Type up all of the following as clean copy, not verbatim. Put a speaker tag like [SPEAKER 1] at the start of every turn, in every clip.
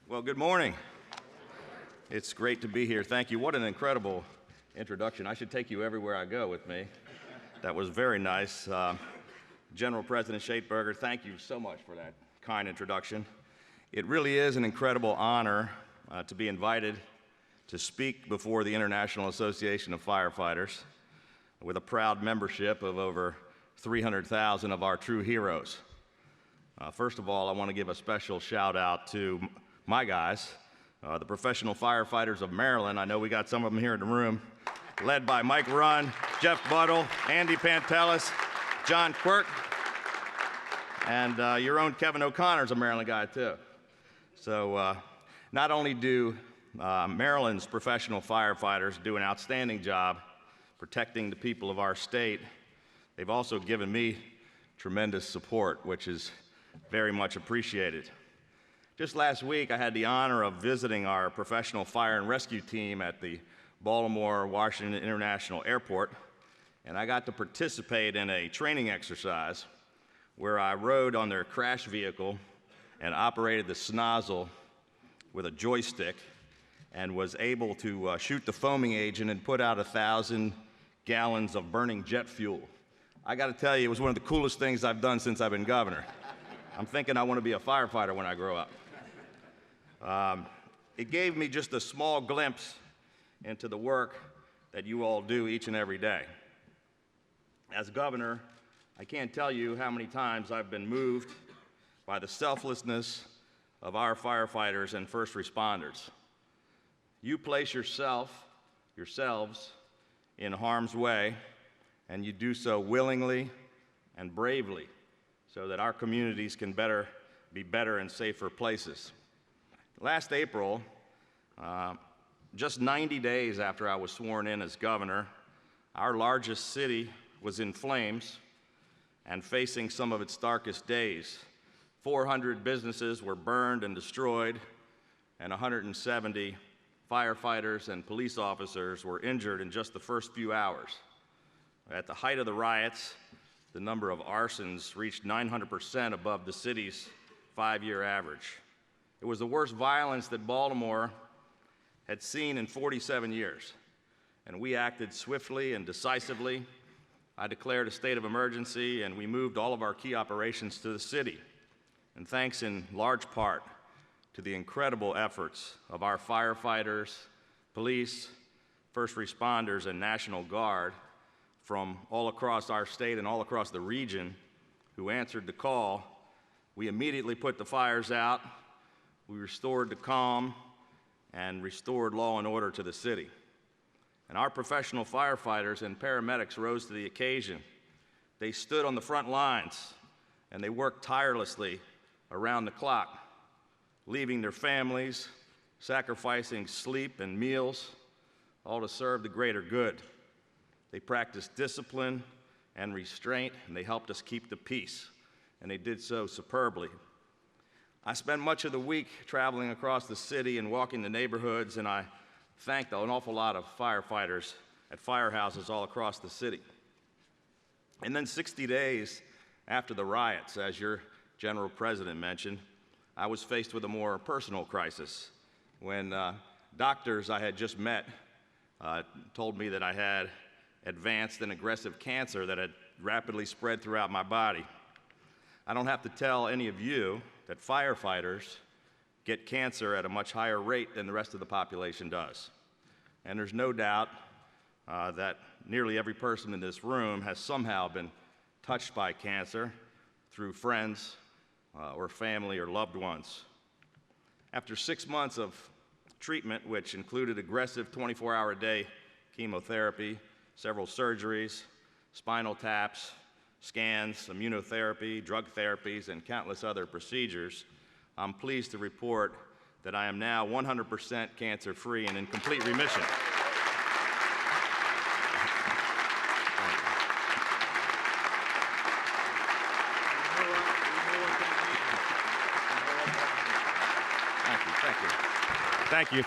[SPEAKER 1] Well, good morning. It's great to be here. Thank you. What an incredible introduction. I should take you everywhere I go with me. That was very nice. General President Schaetberger, thank you so much for that kind introduction. It really is an incredible honor to be invited to speak before the International Association of Firefighters with a proud membership of over 300,000 of our true heroes. First of all, I want to give a special shout out to my guys, the professional firefighters of Maryland. I know we got some of them here in the room, led by Mike Runn, Jeff Buttle, Andy Pantelis, John Quirk, and your own Kevin O'Connor's a Maryland guy too. So not only do Maryland's professional firefighters do an outstanding job protecting the people of our state, they've also given me tremendous support, which is very much appreciated. Just last week, I had the honor of visiting our professional fire and rescue team at the Baltimore-Washington International Airport, and I got to participate in a training exercise where I rode on their crash vehicle and operated the snozzle with a joystick and was able to shoot the foaming agent and put out 1,000 gallons of burning jet fuel. I got to tell you, it was one of the coolest things I've done since I've been governor. I'm thinking I want to be a firefighter when I grow up. It gave me just a small glimpse into the work that you all do each and every day. As governor, I can't tell you how many times I've been moved by the selflessness of our firefighters and first responders. You place yourselves in harm's way, and you do so willingly and bravely so that our communities can be better and safer places. Last April, just 90 days after I was sworn in as governor, our largest city was in flames and facing some of its darkest days. 400 businesses were burned and destroyed, and 170 firefighters and police officers were injured in just the first few hours. At the height of the riots, the number of arsons reached 900% above the city's 5-year average. It was the worst violence that Baltimore had seen in 47 years, and we acted swiftly and decisively. I declared a state of emergency, and we moved all of our key operations to the city. And thanks in large part to the incredible efforts of our firefighters, police, first responders, and National Guard from all across our state and all across the region who answered the call, we immediately put the fires out. We restored the calm and restored law and order to the city. And our professional firefighters and paramedics rose to the occasion. They stood on the front lines and they worked tirelessly around the clock, leaving their families, sacrificing sleep and meals, all to serve the greater good. They practiced discipline and restraint, and they helped us keep the peace, and they did so superbly. I spent much of the week traveling across the city and walking the neighborhoods, and I thanked an awful lot of firefighters at firehouses all across the city. And then 60 days after the riots, as your General President mentioned, I was faced with a more personal crisis when doctors I had just met told me that I had advanced and aggressive cancer that had rapidly spread throughout my body. I don't have to tell any of you that firefighters get cancer at a much higher rate than the rest of the population does. And there's no doubt that nearly every person in this room has somehow been touched by cancer through friends or family or loved ones. After 6 months of treatment, which included aggressive 24-hour-a-day chemotherapy, several surgeries, spinal taps, scans, immunotherapy, drug therapies, and countless other procedures, I'm pleased to report that I am now 100% cancer-free and in complete remission.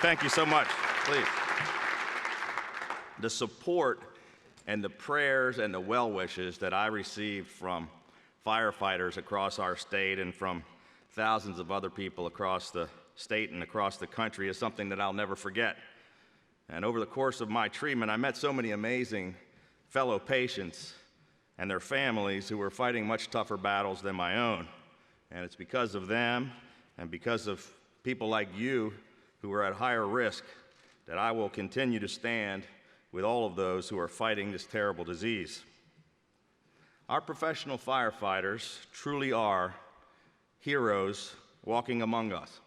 [SPEAKER 1] Thank you so much, please. The support and the prayers and the well wishes that I received from firefighters across our state and from thousands of other people across the state and across the country is something that I'll never forget. And over the course of my treatment, I met so many amazing fellow patients and their families who were fighting much tougher battles than my own. And it's because of them and because of people like you who are at higher risk that I will continue to stand with all of those who are fighting this terrible disease. Our professional firefighters truly are heroes walking among us,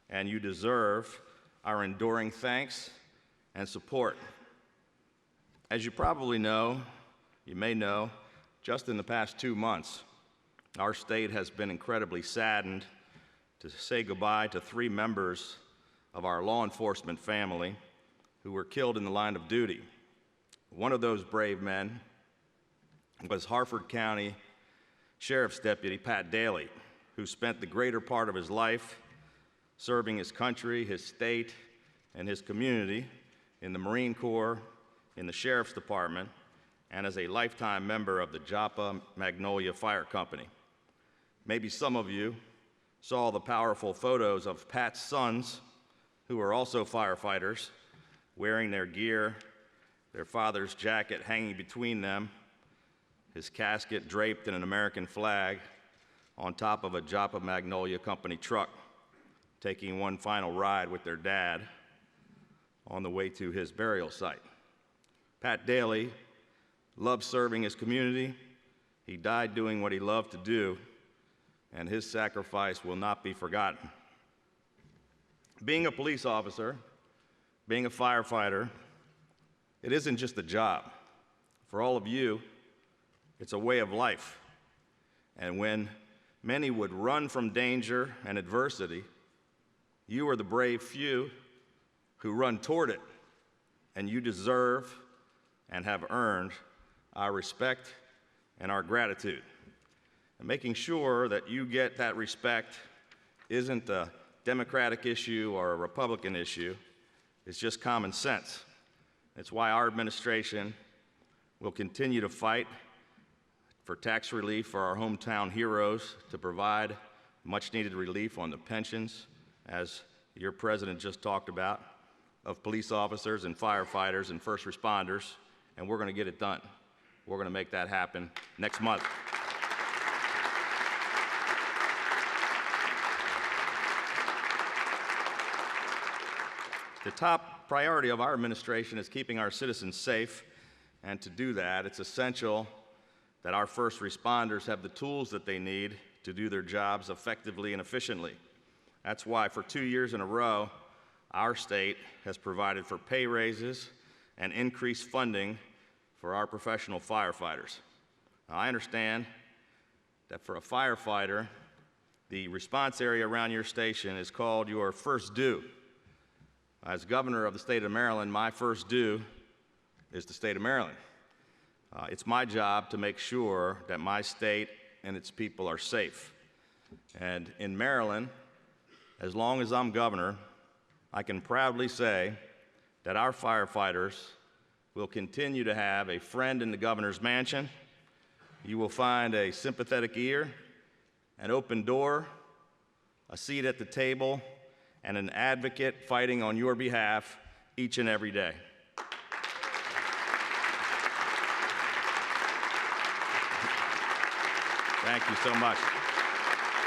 [SPEAKER 1] and you deserve our enduring thanks and support. As you probably know, you may know, just in the past 2 months, our state has been incredibly saddened to say goodbye to 3 members of our law enforcement family who were killed in the line of duty. One of those brave men was Harford County Sheriff's Deputy Pat Daly, who spent the greater part of his life serving his country, his state, and his community in the Marine Corps, in the Sheriff's Department, and as a lifetime member of the Joppa Magnolia Fire Company. Maybe some of you saw the powerful photos of Pat's sons, who are also firefighters, wearing their gear, their father's jacket hanging between them, his casket draped in an American flag on top of a Joppa Magnolia Company truck, taking one final ride with their dad on the way to his burial site. Pat Daly loved serving his community. He died doing what he loved to do, and his sacrifice will not be forgotten. Being a police officer, being a firefighter, it isn't just a job. For all of you, it's a way of life. And when many would run from danger and adversity, you are the brave few who run toward it, and you deserve and have earned our respect and our gratitude. And making sure that you get that respect isn't a Democratic issue or a Republican issue. It's just common sense. It's why our administration will continue to fight for tax relief for our hometown heroes, to provide much-needed relief on the pensions, as your president just talked about, of police officers and firefighters and first responders, and we're going to get it done. We're going to make that happen next month. The top priority of our administration is keeping our citizens safe, and to do that, it's essential that our first responders have the tools that they need to do their jobs effectively and efficiently. That's why for 2 years in a row, our state has provided for pay raises and increased funding for our professional firefighters. Now, I understand that for a firefighter, the response area around your station is called your first due. As governor of the state of Maryland, my first due is the state of Maryland. It's my job to make sure that my state and its people are safe. And in Maryland, as long as I'm governor, I can proudly say that our firefighters will continue to have a friend in the governor's mansion. You will find a sympathetic ear, an open door, a seat at the table, and an advocate fighting on your behalf each and every day. Thank you so much.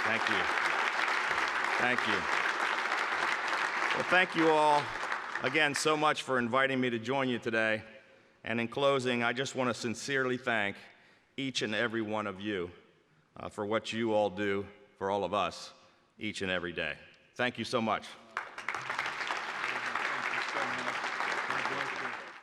[SPEAKER 1] Thank you. Thank you. Well, thank you all again so much for inviting me to join you today. And in closing, I just want to sincerely thank each and every one of you for what you all do for all of us each and every day. Thank you so much.